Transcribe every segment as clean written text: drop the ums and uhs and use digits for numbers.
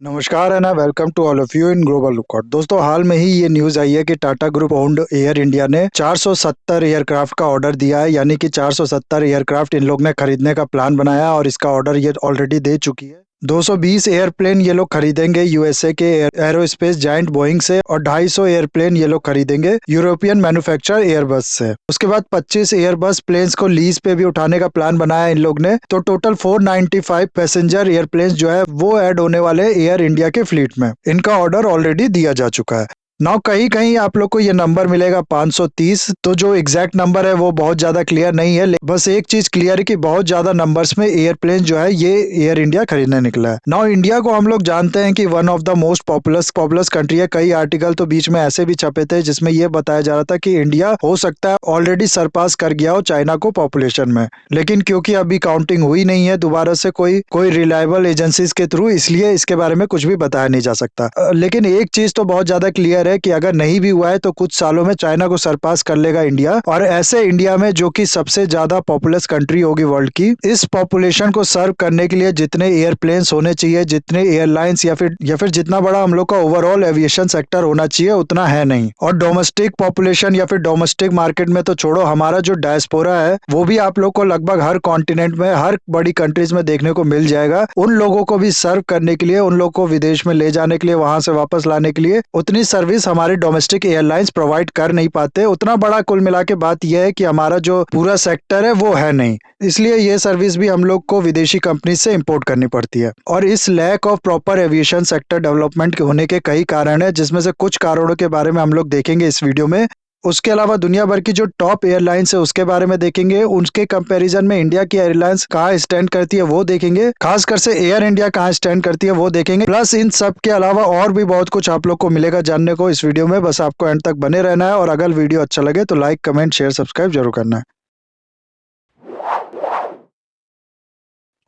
नमस्कार and welcome to all of you in Global Record. दोस्तों, हाल में ही ये न्यूज आई है कि Tata group owned Air India ने 470 एयरक्राफ्ट का ऑर्डर दिया है। यानी कि 470 एयरक्राफ्ट इन लोग ने खरीदने का प्लान बनाया और इसका ऑर्डर ये ऑलरेडी दे चुकी है। 220 एयरप्लेन ये लोग खरीदेंगे यूएसए के एरोस्पेस जायंट बोइंग से और 250 एयरप्लेन ये लोग खरीदेंगे यूरोपियन मैन्युफैक्चरर एयरबस से। उसके बाद 25 एयरबस प्लेन्स को लीज पे भी उठाने का प्लान बनाया इन लोग ने। तो टोटल 495 पैसेंजर एयरप्लेन्स जो है वो ऐड होने वाले एयर इंडिया के फ्लीट में। इनका ऑर्डर ऑलरेडी दिया जा चुका है। नाउ कहीं कहीं आप लोग को ये नंबर मिलेगा 530। तो जो एग्जैक्ट नंबर है वो बहुत ज्यादा क्लियर नहीं है, बस एक चीज क्लियर है कि बहुत ज्यादा नंबर्स में एयरप्लेन जो है ये एयर इंडिया खरीदने निकला है। नाउ इंडिया को हम लोग जानते हैं कि one of the most populous country है। कई आर्टिकल तो बीच में ऐसे भी छपे थे जिसमें ये बताया जा रहा था कि इंडिया हो सकता है ऑलरेडी सरपास कर गया हो चाइना को पॉपुलेशन में, लेकिन क्योंकि अभी काउंटिंग हुई नहीं है दोबारा से कोई रिलायबल एजेंसीज के थ्रू, इसलिए इसके बारे में कुछ भी बताया नहीं जा सकता। लेकिन एक चीज तो बहुत ज्यादा क्लियर है कि अगर नहीं भी हुआ है तो कुछ सालों में चाइना को सरपास कर लेगा इंडिया। और ऐसे इंडिया में जो कि सबसे ज्यादा पॉपुलस कंट्री होगी वर्ल्ड की, इस पॉपुलेशन को सर्व करने के लिए जितने एयरप्लेन्स होने चाहिए, जितने एयरलाइंस या फिर जितना बड़ा हम लोग का ओवरऑल एविएशन सेक्टर होना चाहिए उतना है नहीं। और डोमेस्टिक पॉपुलेशन या फिर डोमेस्टिक मार्केट में तो छोड़ो, हमारा जो डायस्पोरा है वो भी आप लोग को लगभग हर कॉन्टिनेंट में, हर बड़ी कंट्रीज में देखने को मिल जाएगा। उन लोगों को भी सर्व करने के लिए, उन लोगों को विदेश में ले जाने के लिए, वहां से वापस लाने के लिए उतनी सर्विस हमारे डोमेस्टिक एयरलाइंस प्रोवाइड कर नहीं पाते। उतना बड़ा कुल मिला के बात यह है कि हमारा जो पूरा सेक्टर है वो है नहीं, इसलिए ये सर्विस भी हम लोग को विदेशी कंपनी से इंपोर्ट करनी पड़ती है। और इस lack of proper aviation sector development होने के कई कारण है, जिसमें से कुछ कारणों के बारे में हम लोग देखेंगे इस वीडियो में। उसके अलावा दुनिया भर की जो टॉप एयरलाइंस है उसके बारे में देखेंगे। उनके कंपैरिजन में इंडिया की एयरलाइंस कहाँ स्टैंड करती है वो देखेंगे। खासकर से एयर इंडिया कहाँ स्टैंड करती है वो देखेंगे। प्लस इन सब के अलावा और भी बहुत कुछ आप लोग को मिलेगा जानने को इस वीडियो में। बस आपको एंड तक बने रहना है और अगर वीडियो अच्छा लगे तो लाइक, कमेंट, शेयर, सब्सक्राइब जरूर करना है।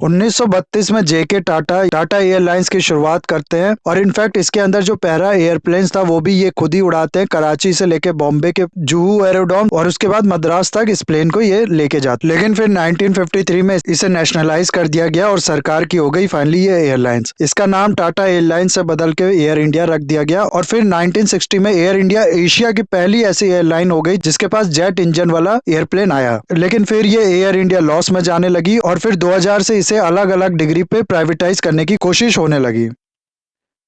1932 में जेके टाटा एयरलाइंस की शुरुआत करते हैं और इनफैक्ट इसके अंदर जो पहला एयरप्लेन्स था वो भी ये खुद ही उड़ाते हैं। कराची से लेके बॉम्बे के जुहू एरोड्रोम और उसके बाद मद्रास तक इस प्लेन को ये लेके जाते। लेकिन फिर 1953 में इसे नेशनलाइज कर दिया गया और सरकार की हो गई फाइनली ये एयरलाइंस। इसका नाम टाटा एयरलाइंस से बदल के एयर इंडिया रख दिया गया। और फिर 1960 में एयर इंडिया एशिया की पहली ऐसी एयरलाइन हो गई जिसके पास जेट इंजन वाला एयरप्लेन आया। लेकिन फिर ये एयर इंडिया लॉस में जाने लगी और फिर 2000 से इसे अलग अलग डिग्री पे प्राइवेटाइज करने की कोशिश होने लगी।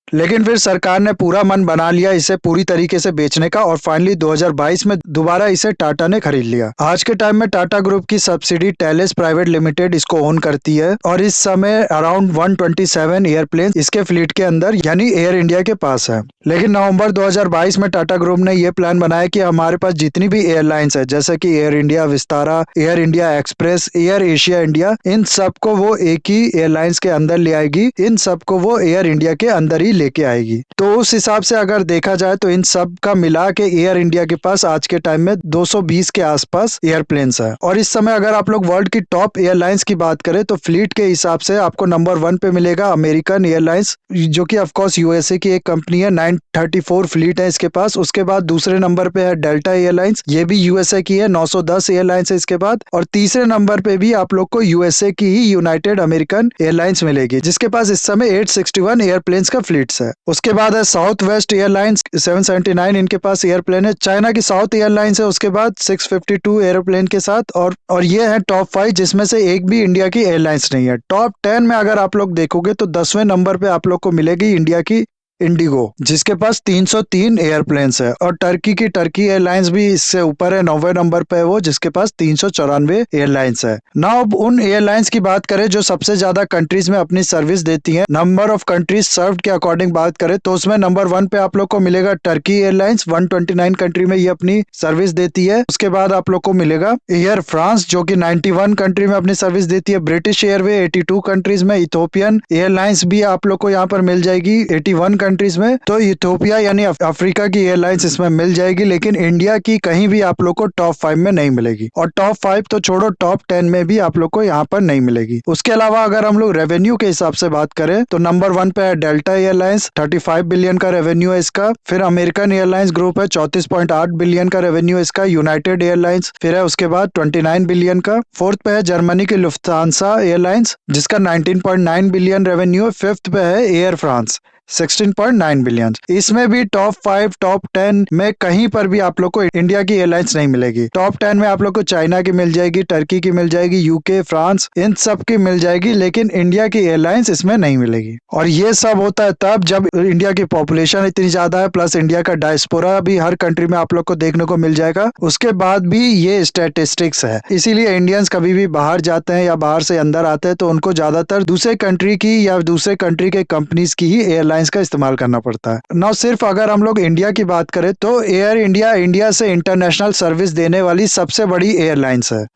लेकिन फिर सरकार ने पूरा मन बना लिया इसे पूरी तरीके से बेचने का और फाइनली 2022 में दोबारा इसे टाटा ने खरीद लिया। आज के टाइम में टाटा ग्रुप की सब्सिडी टेलेस प्राइवेट लिमिटेड इसको ओन करती है और इस समय अराउंड 127 एयरप्लेन इसके फ्लीट के अंदर यानी एयर इंडिया के पास है। लेकिन नवंबर 2022 में टाटा ग्रुप ने यह प्लान बनाया कि हमारे पास जितनी भी एयरलाइंस है, जैसे कि एयर इंडिया विस्तारा, एयर इंडिया एक्सप्रेस, एयर एशिया इंडिया, इन सबको वो एक ही एयरलाइंस के अंदर ले आएगी। इन सबको वो एयर इंडिया के अंदर ही लेके आएगी। तो उस हिसाब से अगर देखा जाए तो इन सब का मिला के एयर इंडिया के पास आज के टाइम में 220 के आसपास एयरप्लेन्स है। और इस समय अगर आप लोग वर्ल्ड की टॉप एयरलाइंस की बात करें तो फ्लीट के हिसाब से आपको नंबर 1 पे मिलेगा अमेरिकन एयरलाइंस, जो कि ऑफकोर्स यूएसए की एक कंपनी है। 934 फ्लीट है इसके पास। उसके बाद दूसरे नंबर पे है डेल्टा एयरलाइंस, ये भी यूएसए की है, 910 एयरलाइंस है इसके बाद। और तीसरे नंबर पे भी आप लोग को यूएसए की ही यूनाइटेड अमेरिकन एयरलाइंस मिलेगी, जिसके पास इस समय 861 एयरप्लेन्स का फ्लीट है। उसके बाद है साउथ वेस्ट एयरलाइंस, 779 इनके पास एयरप्लेन है। चाइना की साउथ एयरलाइंस है उसके बाद 652 एयरप्लेन के साथ। और ये है टॉप 5 जिसमें से एक भी इंडिया की एयरलाइंस नहीं है। टॉप 10 में अगर आप लोग देखोगे तो 10वें नंबर पे आप लोग को मिलेगी इंडिया की इंडिगो, जिसके पास 303 एयरप्लेन्स है। और टर्की एयरलाइंस भी इससे ऊपर है, 9वें नंबर पे है वो, जिसके पास 394 एयरलाइंस है। नाउ अब उन एयरलाइंस की बात करें जो सबसे ज्यादा कंट्रीज में अपनी सर्विस देती हैं, नंबर ऑफ कंट्रीज सर्व्ड के अकॉर्डिंग बात करें तो उसमें नंबर 1 पे आप लोग को मिलेगा टर्की एयरलाइंस, 129 कंट्री में ये अपनी सर्विस देती है। उसके बाद आप लोग को मिलेगा एयर फ्रांस जो कि 91 कंट्री में अपनी सर्विस देती है। ब्रिटिश एयरवे 82 कंट्रीज में। इथोपियन एयरलाइंस भी आप लोग को यहाँ पर मिल जाएगी 81 कंट्रीज में। तो इथोपिया यानी अफ्रीका की एयरलाइंस इसमें मिल जाएगी। लेकिन इंडिया की कहीं भी आप लोग को टॉप 5 में नहीं मिलेगी। और टॉप 5 तो छोड़ो, टॉप 10 में भी आप लोग को यहाँ पर नहीं मिलेगी। उसके अलावा अगर हम लोग रेवेन्यू के हिसाब से बात करें तो नंबर 1 पे है डेल्टा एयरलाइंस, 35 बिलियन का रेवेन्यू है इसका। फिर अमेरिकन एयरलाइंस ग्रुप है, 34.8 बिलियन का रेवेन्यू है इसका। यूनाइटेड एयरलाइंस फिर है उसके बाद 29 बिलियन का। 4th पे है जर्मनी की लुफ्थांसा एयरलाइंस जिसका 19.9 बिलियन रेवेन्यू है। 5th पे है एयर फ्रांस 16.9 बिलियन। इसमें भी टॉप 5 टॉप 10 में कहीं पर भी आप लोग को इंडिया की एयरलाइंस नहीं मिलेगी। टॉप 10 में आप लोग को चाइना की मिल जाएगी, टर्की की मिल जाएगी, यूके, फ्रांस, इन सब की मिल जाएगी, लेकिन इंडिया की एयरलाइंस इसमें नहीं मिलेगी। और ये सब होता है तब जब इंडिया की पॉपुलेशन इतनी ज्यादा है, प्लस इंडिया का डायस्पोरा भी हर कंट्री में आप लोग को देखने को मिल जाएगा। उसके बाद भी ये स्टैटिस्टिक्स है। इसीलिए इंडियंस कभी भी बाहर जाते हैं या बाहर से अंदर आते हैं तो उनको ज्यादातर दूसरे कंट्री की या दूसरे कंट्री के कंपनीज की ही एयरलाइंस का इस्तेमाल करना पड़ता है। ना सिर्फ अगर हम लोग इंडिया की बात करें तो एयर इंडिया इंडिया से इंटरनेशनल सर्विस देने वाली सबसे बड़ी एयरलाइंस है।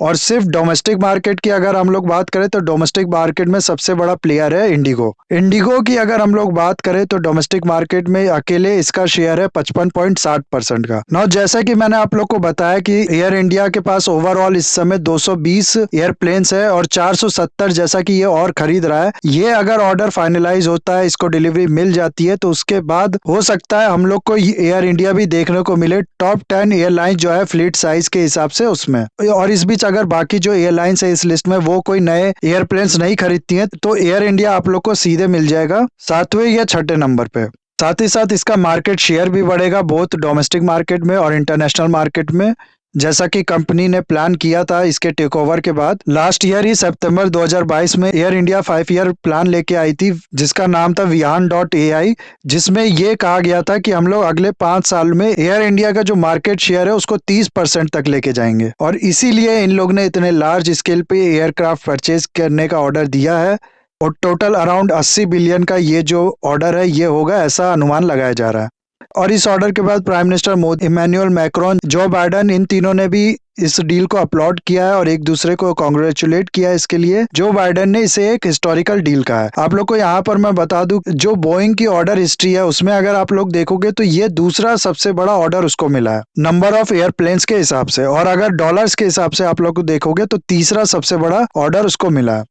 और सिर्फ डोमेस्टिक मार्केट की अगर हम लोग बात करें तो डोमेस्टिक मार्केट में सबसे बड़ा प्लेयर है इंडिगो। इंडिगो की अगर हम लोग बात करें तो डोमेस्टिक मार्केट में अकेले इसका शेयर है 55.60% का। नौ जैसा कि मैंने आप लोग को बताया कि एयर इंडिया के पास ओवरऑल इस समय 220 एयरप्लेन्स है और 470 जैसा कि ये और खरीद रहा है। ये अगर ऑर्डर फाइनलाइज होता है, इसको डिलीवरी मिल जाती है तो उसके बाद हो सकता है हम लोग को एयर इंडिया भी देखने को मिले टॉप 10 एयरलाइन जो है फ्लीट साइज के हिसाब से उसमें। और इस बीच अगर बाकी जो एयरलाइंस है इस लिस्ट में वो कोई नए एयरप्लेन्स नहीं खरीदती हैं तो एयर इंडिया आप लोग को सीधे मिल जाएगा 7वें या 6ठे नंबर पे। साथ ही साथ इसका मार्केट शेयर भी बढ़ेगा बहुत डोमेस्टिक मार्केट में और इंटरनेशनल मार्केट में, जैसा कि कंपनी ने प्लान किया था इसके टेक ओवर के बाद। लास्ट ईयर ही सितंबर 2022 में एयर इंडिया 5 ईयर प्लान लेके आई थी जिसका नाम था Vihan.ai, जिसमें ये कहा गया था कि हम लोग अगले 5 साल में एयर इंडिया का जो मार्केट शेयर है उसको 30% तक लेके जाएंगे। और इसीलिए इन लोग ने इतने लार्ज स्केल पे एयरक्राफ्ट परचेज करने का ऑर्डर दिया है और टोटल अराउंड 80 बिलियन का ये जो ऑर्डर है ये होगा, ऐसा अनुमान लगाया जा रहा है। और इस ऑर्डर के बाद prime minister Modi, Emmanuel Macron, Joe Biden, इन तीनों ने भी इस डील को अपलॉड किया है और एक दूसरे को कांग्रेचुलेट किया है इसके लिए। जो बाइडन ने इसे एक हिस्टोरिकल डील कहा है। आप लोग को यहाँ पर मैं बता दूं, जो बोइंग की ऑर्डर हिस्ट्री है उसमें अगर आप लोग देखोगे तो ये दूसरा सबसे बड़ा ऑर्डर उसको मिला है नंबर ऑफ एयरप्लेन्स के हिसाब से, और अगर डॉलर्स के हिसाब से आप लोग को देखोगे तो तीसरा सबसे बड़ा ऑर्डर उसको मिला है।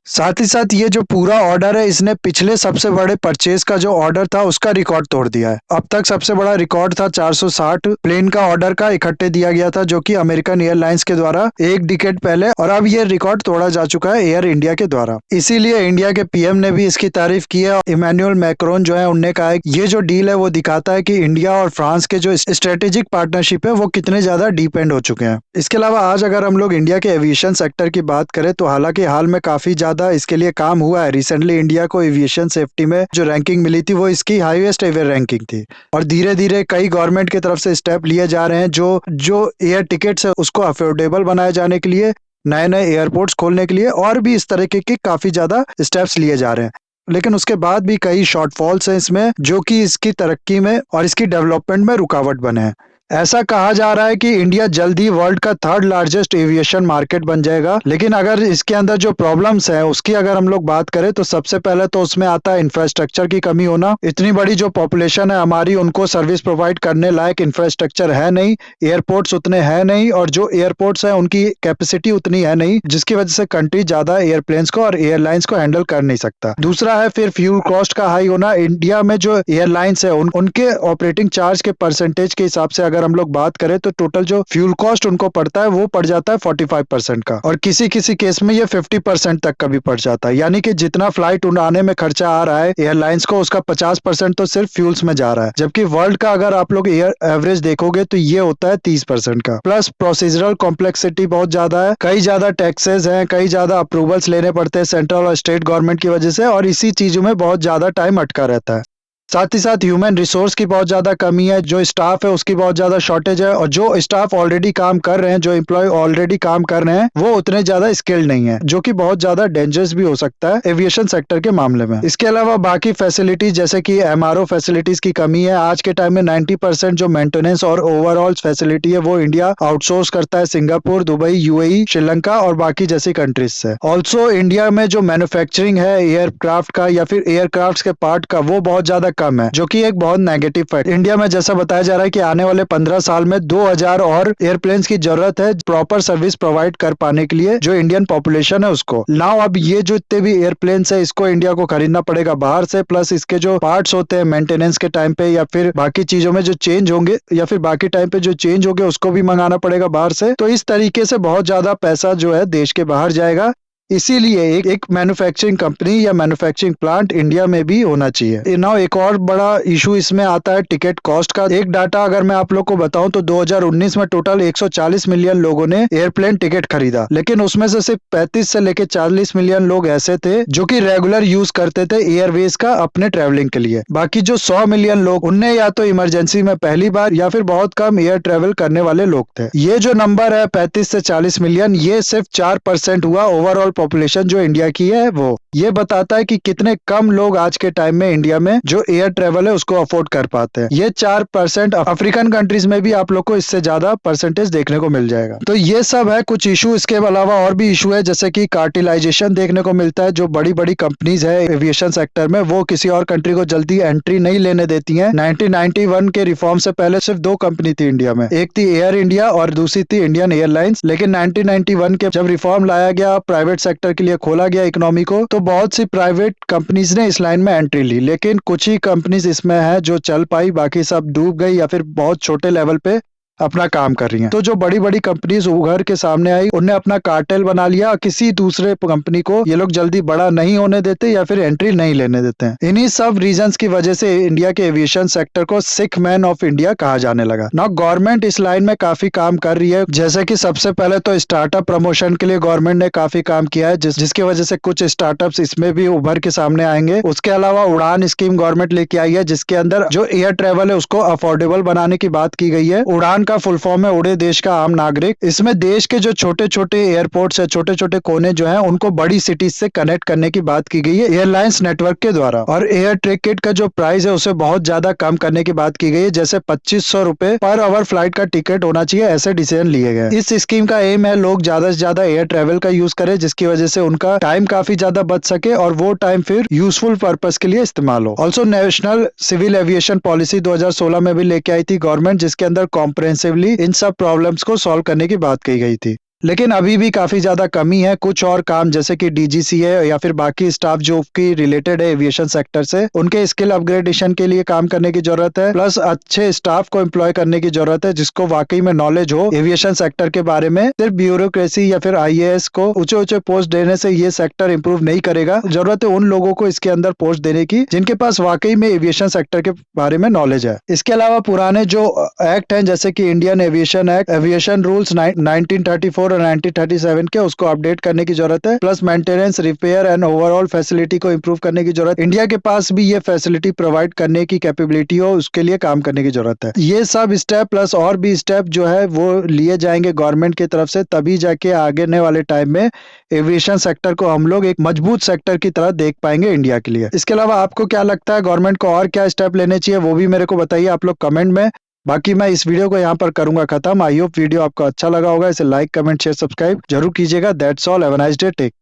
साथ ही साथ ये जो पूरा ऑर्डर है इसने पिछले सबसे बड़े परचेज का जो ऑर्डर था उसका रिकॉर्ड तोड़ दिया है। अब तक सबसे बड़ा रिकॉर्ड था 460 प्लेन का ऑर्डर का इकट्ठे दिया गया था जो कि अमेरिकन एयरलाइंस के द्वारा एक डिकेड पहले, और अब ये रिकॉर्ड तोड़ा जा चुका है एयर इंडिया के द्वारा। इसीलिए इंडिया के पीएम ने भी इसकी तारीफ की है। इमैनुअल मैक्रोन जो है उनने कहा है ये जो डील है वो दिखाता है कि इंडिया और फ्रांस के जो स्ट्रेटेजिक पार्टनरशिप है वो कितने ज्यादा डीपेंड हो चुके हैं। इसके अलावा आज अगर हम लोग इंडिया के एविएशन सेक्टर की बात करें तो हालांकि हाल में काफी ज्यादा इसके लिए काम हुआ है। रिसेंटली इंडिया को एविएशन सेफ्टी में जो रैंकिंग मिली थी वो इसकी हाईएस्ट एवर रैंकिंग थी। और धीरे धीरे कई गवर्नमेंट की तरफ से स्टेप लिए जा रहे हैं जो एयर टिकट्स है उसको अफोर्डेबल बनाए जाने के लिए, नए नए एयरपोर्ट्स खोलने के लिए, और भी इस तरीके के काफी ज्यादा स्टेप्स लिए जा रहे हैं। लेकिन उसके बाद भी कई शॉर्टफॉल्स हैं इसमें जो कि इसकी तरक्की में और इसकी डेवलपमेंट में रुकावट बने हैं। ऐसा कहा जा रहा है कि इंडिया जल्द ही वर्ल्ड का 3rd लार्जेस्ट एविएशन मार्केट बन जाएगा। लेकिन अगर इसके अंदर जो प्रॉब्लम्स है उसकी अगर हम लोग बात करें तो सबसे पहले तो उसमें आता है इंफ्रास्ट्रक्चर की कमी होना। इतनी बड़ी जो पॉपुलेशन है हमारी, उनको सर्विस प्रोवाइड करने लायक इंफ्रास्ट्रक्चर है नहीं, एयरपोर्ट्स उतने हैं नहीं, और जो एयरपोर्ट्स है उनकी कैपेसिटी उतनी है नहीं, जिसकी वजह से कंट्री ज्यादा एयरप्लेन्स को और एयरलाइंस को हैंडल कर नहीं सकता। दूसरा है फिर फ्यूल कॉस्ट का हाई होना। इंडिया में जो एयरलाइंस है उनके ऑपरेटिंग चार्ज के परसेंटेज के हिसाब से अगर हम लोग बात करें तो टोटल जो फ्यूल कॉस्ट उनको पड़ता है वो पड़ जाता है 45% का, और किसी किसी केस में ये 50% तक का भी पड़ जाता है। यानी कि जितना फ्लाइट उड़ाने में खर्चा आ रहा है एयरलाइंस को, उसका 50% तो सिर्फ फ्यूल्स में जा रहा है, जबकि वर्ल्ड का अगर आप लोग एयर एवरेज देखोगे तो ये होता है 30% का। प्लस प्रोसीजरल कॉम्प्लेक्सिटी बहुत ज्यादा है, कई ज्यादा टैक्सेस हैं, कई ज्यादा अप्रूवल्स लेने पड़ते हैं सेंट्रल और स्टेट गवर्नमेंट की वजह से, और इसी चीजों में बहुत ज्यादा टाइम अटका रहता है। साथ ही साथ ह्यूमन रिसोर्स की बहुत ज्यादा कमी है, जो स्टाफ है उसकी बहुत ज्यादा शॉर्टेज है, और जो स्टाफ ऑलरेडी काम कर रहे हैं, जो एम्प्लॉय ऑलरेडी काम कर रहे हैं वो उतने ज्यादा स्किल्ड नहीं है, जो कि बहुत ज्यादा डेंजरस भी हो सकता है एविएशन सेक्टर के मामले में। इसके अलावा बाकी फैसिलिटीज जैसे कि एमआरओ फैसिलिटीज की कमी है। आज के टाइम में 90% जो मेंटेनेंस और ओवरऑल फैसिलिटी है वो इंडिया आउटसोर्स करता है सिंगापुर, दुबई, यूएई, श्रीलंका और बाकी जैसी कंट्रीज से। ऑल्सो इंडिया में जो मैन्युफैक्चरिंग है एयरक्राफ्ट का या फिर एयरक्राफ्ट के पार्ट का वो बहुत ज्यादा कम है, जो कि एक बहुत नेगेटिव फैक्ट। इंडिया में जैसा बताया जा रहा है कि आने वाले 15 साल में 2000 और एयरप्लेन्स की जरूरत है प्रॉपर सर्विस प्रोवाइड कर पाने के लिए जो इंडियन पॉपुलेशन है उसको। नाउ अब ये जो इतने भी एयरप्लेन्स है इसको इंडिया को खरीदना पड़ेगा बाहर से, प्लस इसके जो पार्ट्स होते हैं मेंटेनेंस के टाइम पे या फिर बाकी चीजों में जो चेंज होंगे या फिर बाकी टाइम पे जो चेंज होंगे उसको भी मंगाना पड़ेगा बाहर से। तो इस तरीके से बहुत ज्यादा पैसा जो है देश के बाहर जाएगा। इसीलिए एक मैन्युफैक्चरिंग कंपनी या मैन्युफैक्चरिंग प्लांट इंडिया में भी होना चाहिए। नाउ एक और बड़ा इशू इसमें आता है टिकट कॉस्ट का। एक डाटा अगर मैं आप लोग को बताऊं तो 2019 में टोटल 140 मिलियन लोगों ने एयरप्लेन टिकट खरीदा, लेकिन उसमें से सिर्फ 35 से लेकर 40 मिलियन लोग ऐसे थे जो कि रेगुलर यूज करते थे एयरवेज का अपने ट्रेवलिंग के लिए। बाकी जो 100 मिलियन लोग, उनने या तो इमरजेंसी में पहली बार या फिर बहुत कम एयर ट्रेवल करने वाले लोग थे। ये जो नंबर है 35 से 40 मिलियन, ये सिर्फ 4% हुआ ओवरऑल पॉपुलेशन जो इंडिया की है वो। ये बताता है कि कितने कम लोग आज के टाइम में इंडिया में जो एयर ट्रेवल है उसको अफोर्ड कर पाते हैं। ये 4% अफ्रीकन कंट्रीज में भी आप लोग को इससे ज्यादा परसेंटेज देखने को मिल जाएगा। तो ये सब है कुछ इशू। इसके अलावा और भी इशू है, जैसे कि कार्टिलाइजेशन देखने को मिलता है। जो बड़ी बड़ी कंपनीज है एविएशन सेक्टर में, वो किसी और कंट्री को जल्दी एंट्री नहीं लेने देती है। 1991 के रिफॉर्म से पहले सिर्फ 2 कंपनी थी इंडिया में, एक थी एयर इंडिया और दूसरी थी इंडियन एयरलाइंस। लेकिन 1991 के जब रिफॉर्म लाया गया, प्राइवेट सेक्टर के लिए खोला गया इकोनॉमी को, तो बहुत सी प्राइवेट कंपनीज ने इस लाइन में एंट्री ली। लेकिन कुछ ही कंपनीज इसमें है जो चल पाई, बाकी सब डूब गई या फिर बहुत छोटे लेवल पे अपना काम कर रही हैं। तो जो बड़ी बड़ी कंपनीज उभर के सामने आई, उनने अपना कार्टेल बना लिया। किसी दूसरे कंपनी को ये लोग जल्दी बड़ा नहीं होने देते या फिर एंट्री नहीं लेने देते हैं। इन्हीं सब रीजंस की वजह से इंडिया के एविएशन सेक्टर को सिक मैन ऑफ इंडिया कहा जाने लगा। नाउ गवर्नमेंट इस लाइन में काफी काम कर रही है। जैसे कि सबसे पहले तो स्टार्टअप प्रमोशन के लिए गवर्नमेंट ने काफी काम किया है, जिसकी वजह से कुछ स्टार्टअप्स इसमें भी उभर के सामने आएंगे। उसके अलावा उड़ान स्कीम गवर्नमेंट लेके आई है, जिसके अंदर जो एयर ट्रेवल है उसको अफोर्डेबल बनाने की बात की गई है। उड़ान का फुल फॉर्म है उड़े देश का आम नागरिक। इसमें देश के जो छोटे छोटे एयरपोर्ट्स है, छोटे छोटे कोने जो हैं, उनको बड़ी सिटीज से कनेक्ट करने की बात की गई है एयरलाइंस नेटवर्क के द्वारा। और एयर टिकट का जो प्राइस है उसे बहुत ज्यादा कम करने की बात की गई है, जैसे 2500 रुपए पर आवर फ्लाइट का टिकट होना चाहिए, ऐसे डिसीजन लिए गए। इस स्कीम का एम है लोग ज्यादा से ज्यादा एयर ट्रेवल का यूज करें, जिसकी वजह से उनका टाइम काफी ज्यादा बच सके और वो टाइम फिर यूजफुल पर्पस के लिए इस्तेमाल हो। Also national civil aviation policy 2016 में भी लेके आई थी गवर्नमेंट, जिसके अंदर कॉम्प्रिहेंसिवली इन सब प्रॉब्लम्स को सॉल्व करने की बात कही गई थी। लेकिन अभी भी काफी ज्यादा कमी है। कुछ और काम जैसे कि डीजीसी है या फिर बाकी स्टाफ जो की रिलेटेड है एविएशन सेक्टर से, उनके स्किल अपग्रेडेशन के लिए काम करने की जरूरत है। प्लस अच्छे स्टाफ को एम्प्लॉय करने की जरूरत है, जिसको वाकई में नॉलेज हो एविएशन सेक्टर के बारे में। सिर्फ ब्यूरोक्रेसी या फिर आईएएस को ऊंचे ऊंचे पोस्ट देने से ये सेक्टर इंप्रूव नहीं करेगा। जरूरत है उन लोगों को इसके अंदर पोस्ट देने की जिनके पास वाकई में एविएशन सेक्टर के बारे में नॉलेज है। इसके अलावा पुराने जो एक्ट हैं, जैसे कि Indian aviation act, aviation rules 1934 और 1937 के, उसको अपडेट करने की जरूरत है। Plus maintenance, repair and overall facility को इंप्रूव करने की जरूरत। इंडिया के पास भी ये फैसिलिटी प्रोवाइड करने की कैपेबिलिटी हो, उसके लिए काम करने की जरूरत है। ये सब स्टेप प्लस और भी स्टेप जो है वो लिए जाएंगे गवर्नमेंट की तरफ से, तभी जाके आगे वाले टाइम में एविएशन सेक्टर को हम लोग एक मजबूत सेक्टर की तरह देख पाएंगे इंडिया के लिए। इसके अलावा आपको क्या लगता है गवर्नमेंट को और क्या स्टेप लेने चाहिए, वो भी मेरे को बताइए आप लोग कमेंट में। बाकी मैं इस वीडियो को यहाँ पर करूंगा खत्म। आई होप वीडियो आपको अच्छा लगा होगा। इसे लाइक, कमेंट, शेयर, सब्सक्राइब जरूर कीजिएगा। That's all, have a nice day, take